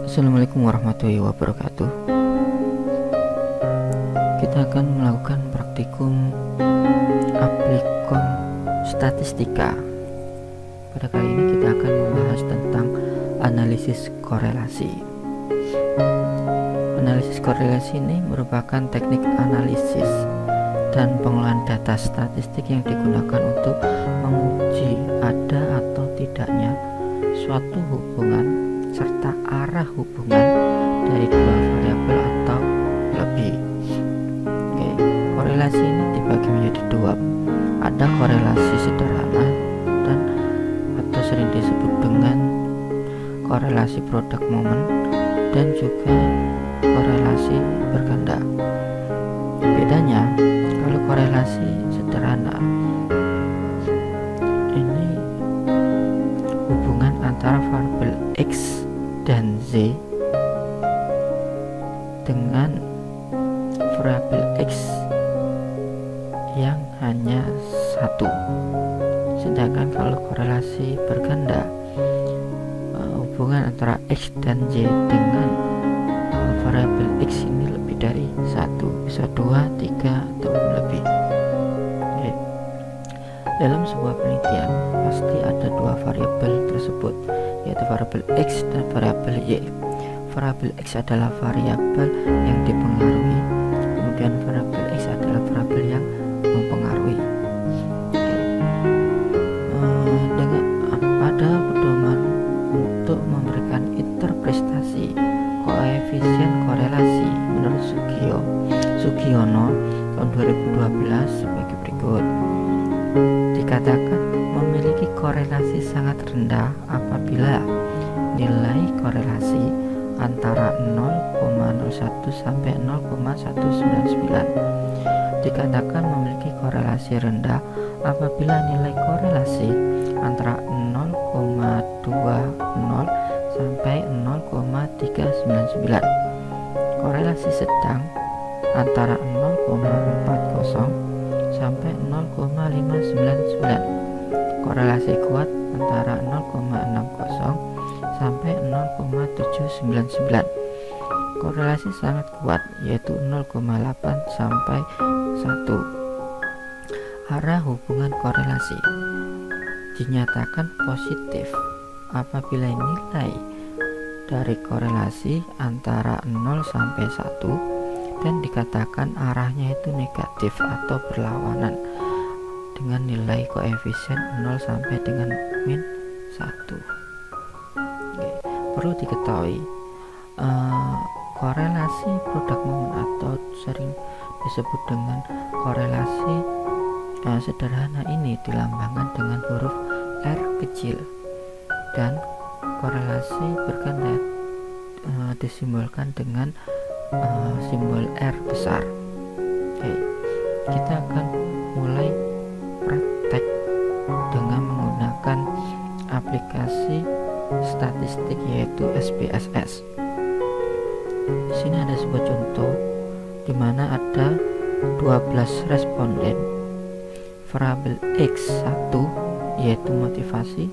Assalamualaikum warahmatullahi wabarakatuh. Kita akan melakukan praktikum aplikon statistika. Pada kali ini kita akan membahas tentang analisis korelasi. Analisis korelasi ini merupakan teknik analisis dan pengolahan data statistik yang digunakan untuk menguji ada atau tidaknya suatu hubungan serta arah hubungan dari dua variabel atau lebih. Korelasi ini dibagi menjadi dua. Ada korelasi sederhana dan atau sering disebut dengan korelasi produk momen dan juga korelasi berganda. Bedanya, kalau korelasi sederhana ini hubungan antara variabel X dan Z dengan variabel X yang hanya satu. Sedangkan kalau korelasi berganda, hubungan antara X dan Z dengan variabel X ini lebih dari satu, bisa 2, 3 atau lebih. Dalam sebuah penelitian pasti ada dua variabel tersebut, yaitu variabel X dan variabel Y. Variabel X adalah variabel yang dipengaruhi, kemudian variabel X adalah variabel yang mempengaruhi. Dengan pada pedoman untuk memberikan interpretasi koefisien korelasi menurut Sugiono tahun 2012 sebagai berikut. Dikatakan memiliki korelasi sangat rendah apabila nilai korelasi antara 0,01 sampai 0,199. Dikatakan memiliki korelasi rendah apabila nilai korelasi antara 0,20 sampai 0,399. Korelasi sedang antara 0,40 sampai 0,599. Korelasi kuat antara 0,60 sampai 0,799. Korelasi sangat kuat yaitu 0,8 sampai 1. Arah hubungan korelasi dinyatakan positif apabila nilai dari korelasi antara 0 sampai 1 dan dikatakan arahnya itu negatif atau berlawanan dengan nilai koefisien 0 sampai dengan min 1. Perlu diketahui korelasi produk momen atau sering disebut dengan korelasi sederhana ini dilambangkan dengan huruf R kecil, dan korelasi berganda disimbolkan dengan simbol R besar. Kita akan mulai praktek dengan menggunakan aplikasi statistik yaitu SPSS. Di sini ada sebuah contoh di mana ada 12 responden. Variabel X1 yaitu motivasi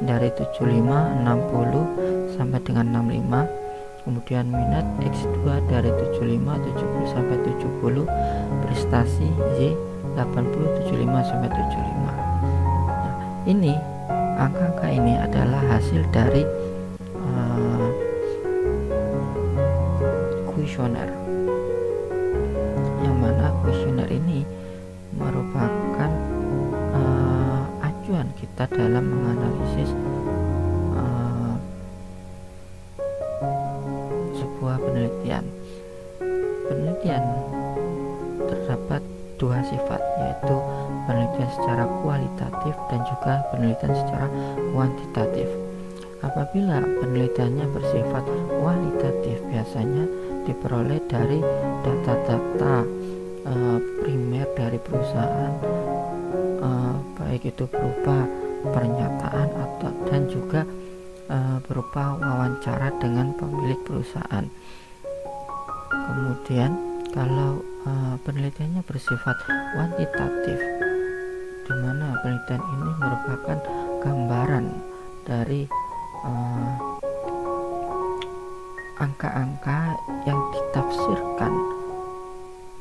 dari 75, 60 sampai dengan 65. Kemudian minat X2 dari 75, 70 sampai 70. Prestasi Y 80, 75 sampai 75. Nah, ini angka-angka ini adalah hasil dari kuesioner, yang mana kuesioner ini merupakan acuan kita dalam menganalisis sebuah penelitian. Terdapat dua sifat, yaitu penelitian secara kualitatif dan juga penelitian secara kuantitatif. Apabila penelitiannya bersifat kualitatif, biasanya diperoleh dari data-data primer dari perusahaan, baik itu berupa pernyataan atau dan juga berupa wawancara dengan pemilik perusahaan. Kemudian kalau penelitiannya bersifat kuantitatif, di mana penelitian ini merupakan gambaran dari angka-angka yang ditafsirkan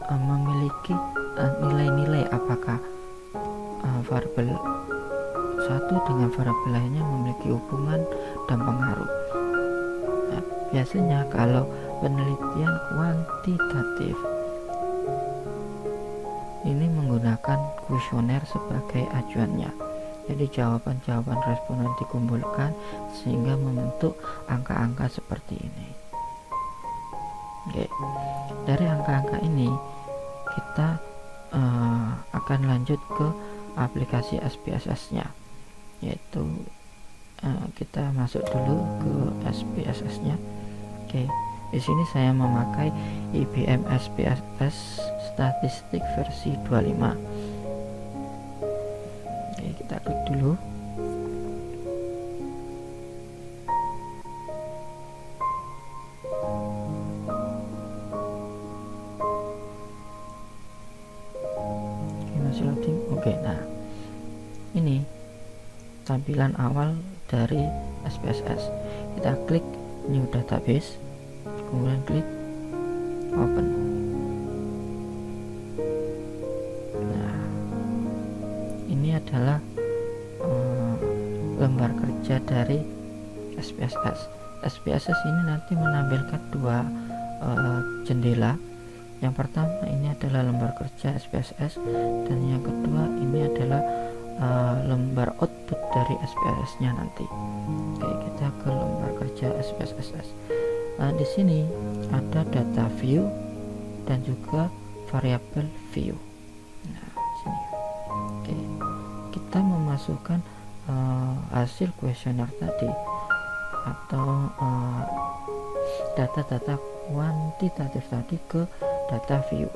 memiliki nilai-nilai, apakah variabel satu dengan variabel lainnya memiliki hubungan dan pengaruh. Nah, biasanya kalau penelitian kuantitatif ini menggunakan kuesioner sebagai acuannya. Jadi jawaban-jawaban responden dikumpulkan sehingga membentuk angka-angka seperti ini. Oke. Dari angka-angka ini kita akan lanjut ke aplikasi SPSS-nya, yaitu kita masuk dulu ke SPSS-nya. Oke, di sini saya memakai IBM SPSS Statistik versi 25. Oke, kita klik dulu. Masih loading. Oke, nah ini tampilan awal dari SPSS. Kita klik new database, kemudian klik open. Nah, ini adalah lembar kerja dari SPSS. SPSS ini nanti menampilkan dua jendela. Yang pertama ini adalah lembar kerja SPSS, dan yang kedua ini adalah lembar output dari SPSS-nya nanti. Oke, kita ke lembar kerja SPSS. Di sini ada data view dan juga variabel view. Nah, sini. Oke, kita memasukkan hasil kuesioner tadi atau data-data kuantitatif tadi ke data view.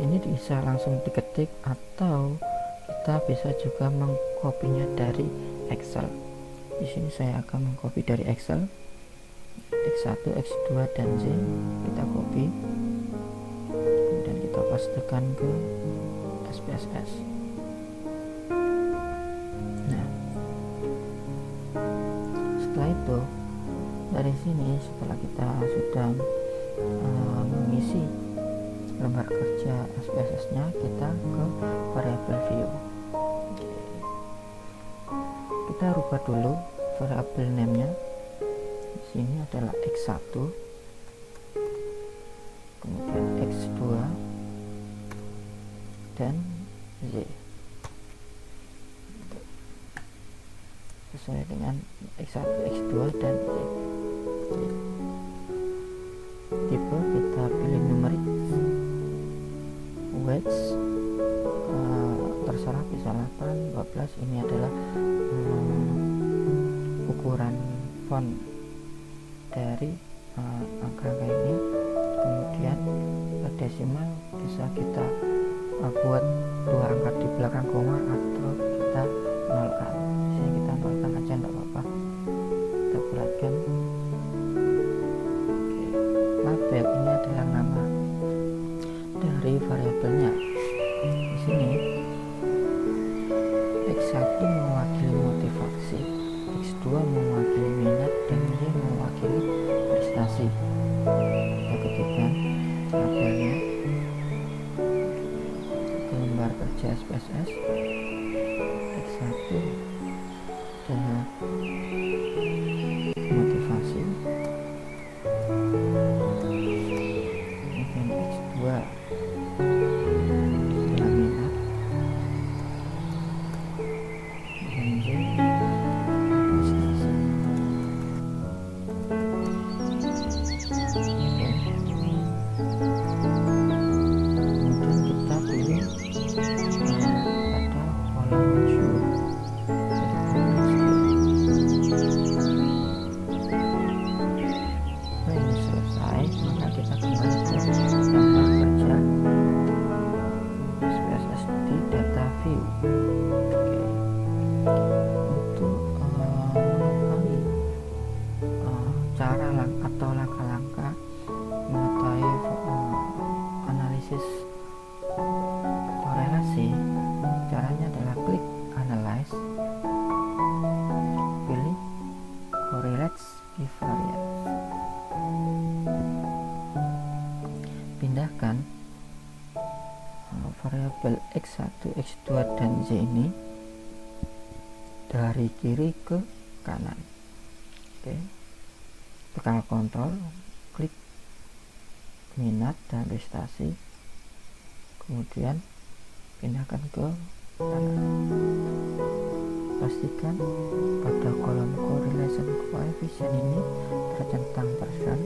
Ini bisa langsung diketik atau kita bisa juga mengkopinya dari Excel. Di sini saya akan mengcopy dari Excel. X1, X2 dan Z kita copy, kemudian kita pastekan ke SPSS. Nah, setelah itu dari sini setelah kita sudah mengisi lembar kerja SPSS-nya, kita ke variabel view. Kita rubah dulu variabel name-nya. Di sini adalah X1, kemudian X2 dan Z. Sesuai dengan X1, X2 dan Z. Tipe kita pilih numerik, weights terserah, bisa 8, 12. Ini adalah ukuran font dari angka-angka ini. Kemudian desimal bisa kita buat dua angka di belakang koma atau kita nolkan. Sini kita nolkan aja, enggak apa-apa. Kita bulatkan. Label ini adalah nama dari variabelnya. Di sini X1 mewakili motivasi, X2 mewakili minat, dan Y mewakili prestasi. Kita ketikkan labelnya ke lembar kerja SPSS. X1 adalah motivasi, kemudian X2 adalah minat, dan Y prestasi. Kemudian kita pilih pada kolom view. Ini selesai, maka kita kembali ke lembar kerja SPSS di data view. Oke. Untuk mengetahui cara atau langkah-langkah mengetahui analisis korelasi, caranya adalah klik analyze, pilih correlates bivariance. pindahkan variabel x1, x2, dan z ini dari kiri ke kanan. Oke, tekan kontrol, klik minat dan prestasi, kemudian pindahkan ke kanan. Pastikan pada kolom correlation coefficient ini tercentang persen,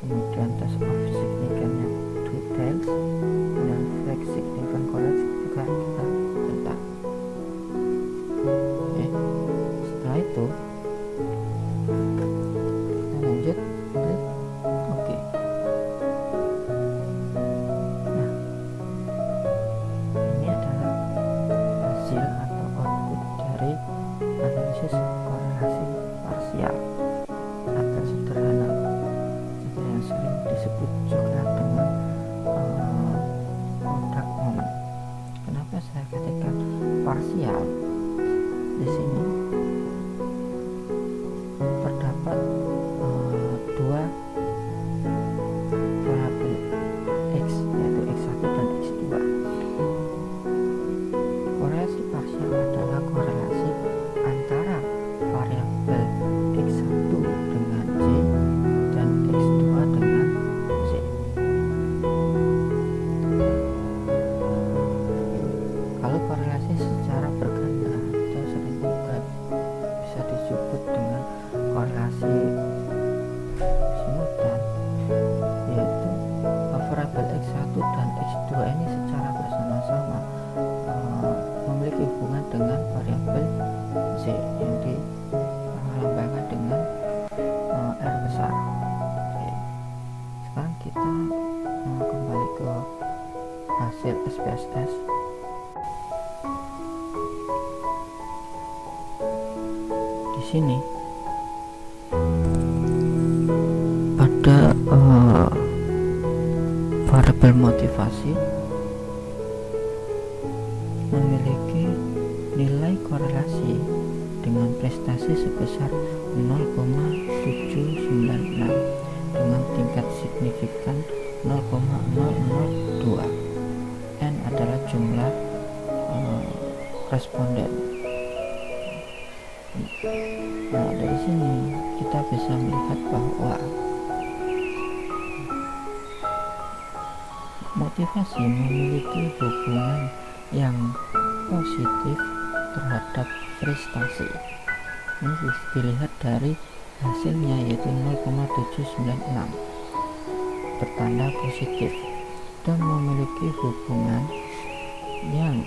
kemudian test of significance details dan flag significant correct juga kita centang. Oke, setelah itu kita lanjut klik oke. Nah, ini adalah hasil atau output dari analisis korelasi parsial atau sederhana yang sering disebut juga dengan produk moment. Kenapa saya katakan parsial? Di sini terdapat dua variabel x, yaitu x1 dan x2. Korelasi parsial adalah korelasi antara variabel x1 dengan z dan x2 dengan z. Kalau korelasi secara berganda atau sering juga bisa disebut dengan korelasi simultan, yaitu variabel x1 dan x2 ini secara bersama-sama memiliki hubungan dengan variabel z yang dilambangkan dengan R besar. Oke. Sekarang kita kembali ke hasil SPSS. Di sini pada variabel motivasi memiliki nilai korelasi dengan prestasi sebesar 0,796 dengan tingkat signifikan 0,002. N adalah jumlah responden. Nah, dari sini kita bisa melihat bahwa motivasi memiliki hubungan yang positif terhadap prestasi. Ini bisa dilihat dari hasilnya, yaitu 0,796 bertanda positif, dan memiliki hubungan yang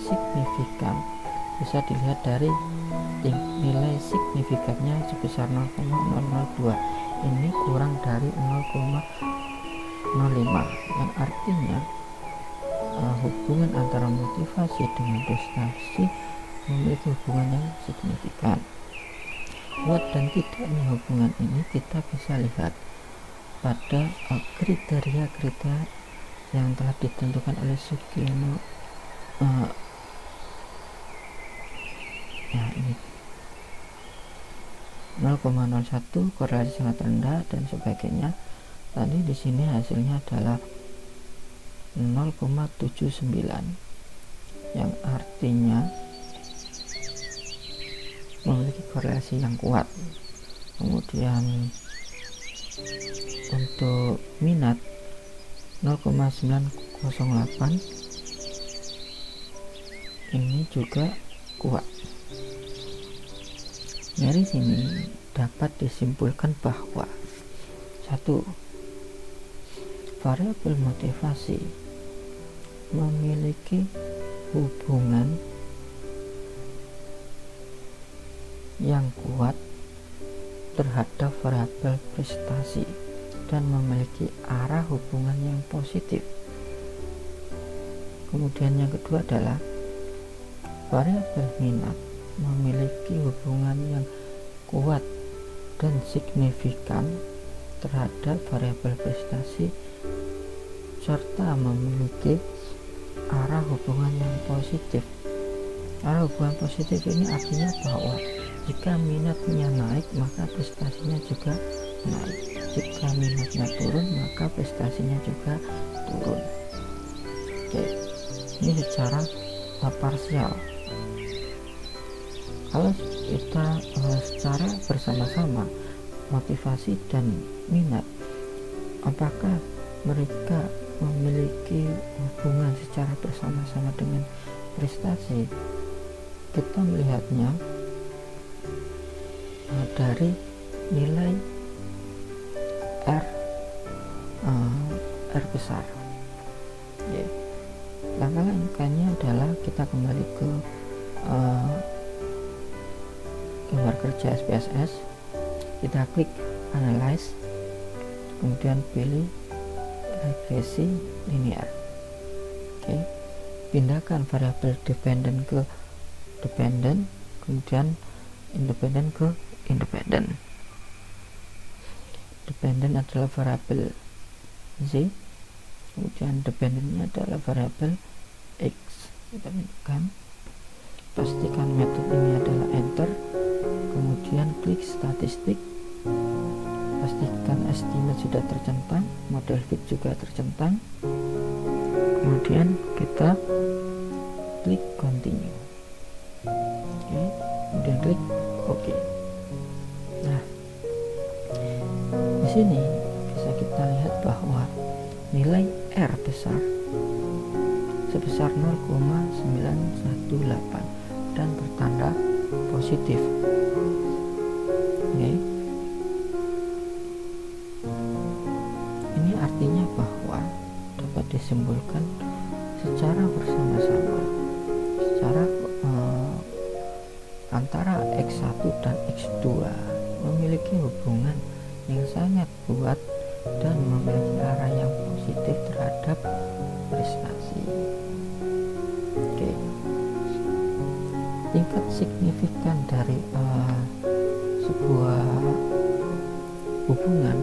signifikan. Bisa dilihat dari nilai signifikannya sebesar 0,002. Ini kurang dari 0,05, yang artinya hubungan antara motivasi dengan prestasi memiliki hubungan yang signifikan. Kuat dan tidaknya hubungan ini kita bisa lihat pada kriteria-kriteria yang telah ditentukan oleh Sugiono. Nah, ini 0,01 korelasi sangat rendah dan sebagainya. Tadi di sini hasilnya adalah 0,79, yang artinya memiliki korelasi yang kuat. Kemudian untuk minat 0,908 ini juga kuat. Dari sini dapat disimpulkan bahwa 1. Variabel motivasi memiliki hubungan yang kuat terhadap variabel prestasi dan memiliki arah hubungan yang positif. Kemudian yang kedua adalah variabel minat memiliki hubungan yang kuat dan signifikan terhadap variabel prestasi serta memiliki arah hubungan yang positif. Arah hubungan positif ini artinya bahwa jika minatnya naik maka prestasinya juga naik. Jika minatnya turun, maka prestasinya juga turun. Oke, ini secara parsial. Kalau kita secara bersama-sama, motivasi dan minat, apakah mereka memiliki hubungan secara bersama-sama dengan prestasi? Kita melihatnya dari nilai R besar. Langkah-langkahnya adalah kita kembali ke gambar kerja SPSS, kita klik analyze, kemudian pilih regresi linear. Pindahkan variabel dependent ke dependent, kemudian independent ke independent. Dependent adalah variabel Z, kemudian dependentnya adalah variabel X. Kita pindah, pastikan metode ini adalah enter, kemudian klik statistik, pastikan estimate sudah tercentang, model fit juga tercentang, kemudian kita klik continue. Kemudian klik OK. Nah, di sini bisa kita lihat bahwa nilai R besar sebesar 0,918 dan bertanda positif. Ini artinya bahwa dapat disimpulkan secara bersama-sama, secara antara X1 dan X2 memiliki hubungan yang sangat kuat dan memiliki arah yang positif terhadap prestasi. Tingkat signifikan dari sebuah hubungan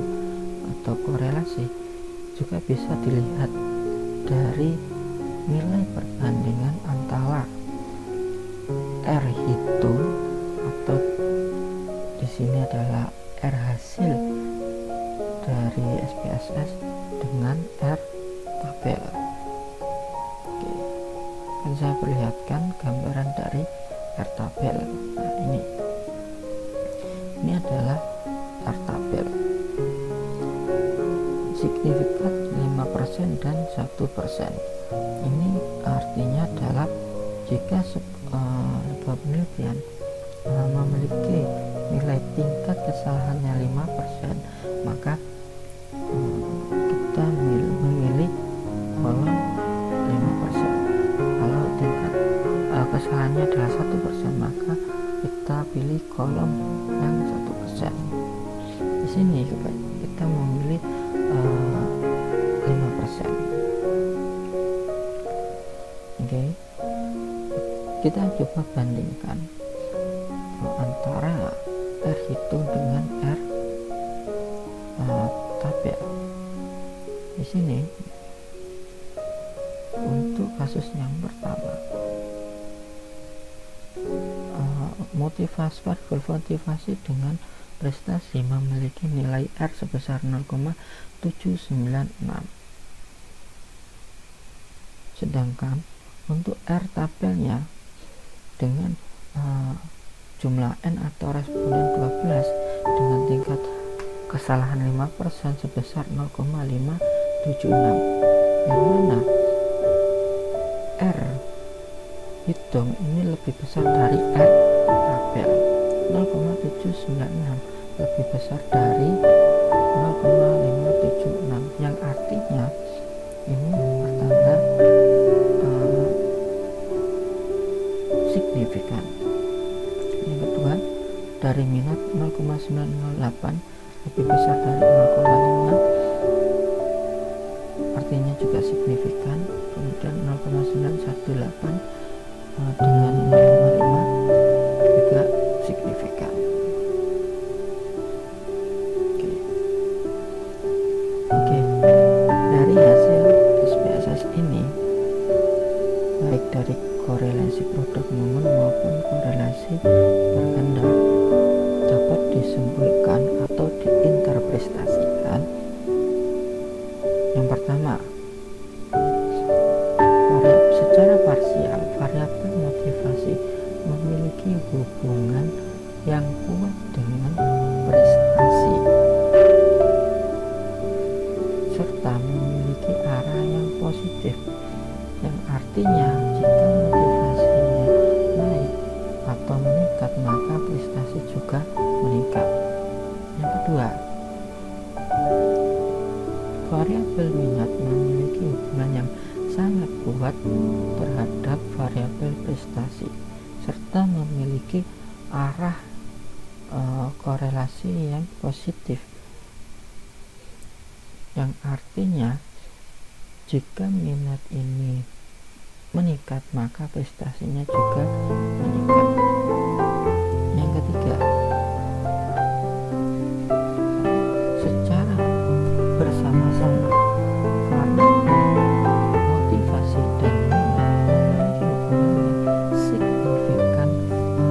atau korelasi juga bisa dilihat dari nilai perbandingan antara R hitung atau di sini adalah R hasil dari SPSS dengan R tabel. Akan saya perlihatkan gambaran dari R tabel. Nah, ini adalah R tabel. Signifikan 5% dan 1%. Ini artinya adalah jika sebuah penelitian memiliki nilai tingkat kesalahannya 5%, maka kita memilih kolom 5%. Kalau tingkat kesalahannya adalah 1%, maka kita pilih kolom yang 1%. Di sini kita memilih 5%. Kita coba bandingkan antara R hitung dengan R tabel. Di sini untuk kasus yang pertama, motivasi dengan prestasi memiliki nilai R sebesar 0,796, sedangkan untuk R tabelnya dengan jumlah N atau responden 12 dengan tingkat kesalahan 5% sebesar 0,576, yang mana R hitung ini lebih besar dari R tabel. 0,796 lebih besar dari 0,576, yang artinya ini pertanda signifikan. Yang kedua, dari minat 0,908 lebih besar dari 0,5, artinya juga signifikan. Kemudian 0,918 dengan 0,5 juga signifikan. Oke. Dari hasil SPSS ini, baik dari korelasi produk momen maupun korelasi berkehendak, dapat disimpulkan atau diinterpretasikan korelasi yang positif, yang artinya jika minat ini meningkat maka prestasinya juga meningkat. Yang ketiga, secara bersama-sama, karena motivasi dan minat memiliki hubungan yang signifikan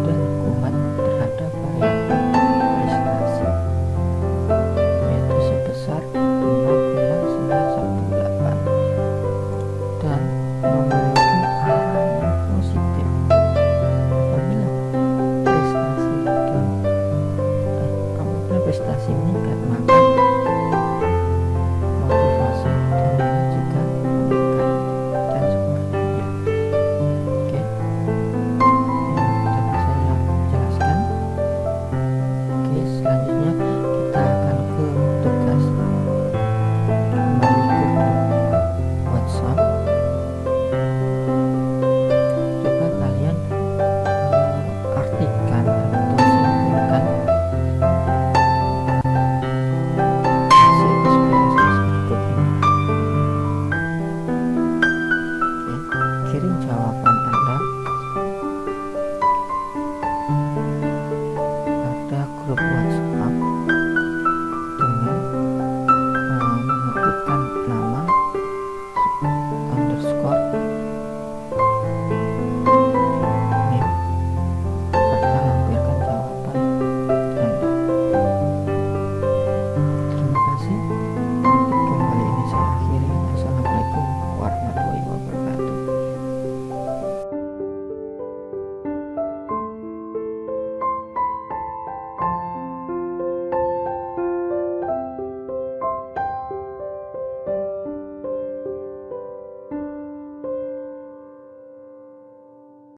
dan kuat terhadap variabel prestasi, yaitu sebesar 5,918, dan memiliki arah yang positif. Apabila prestasi meningkat maka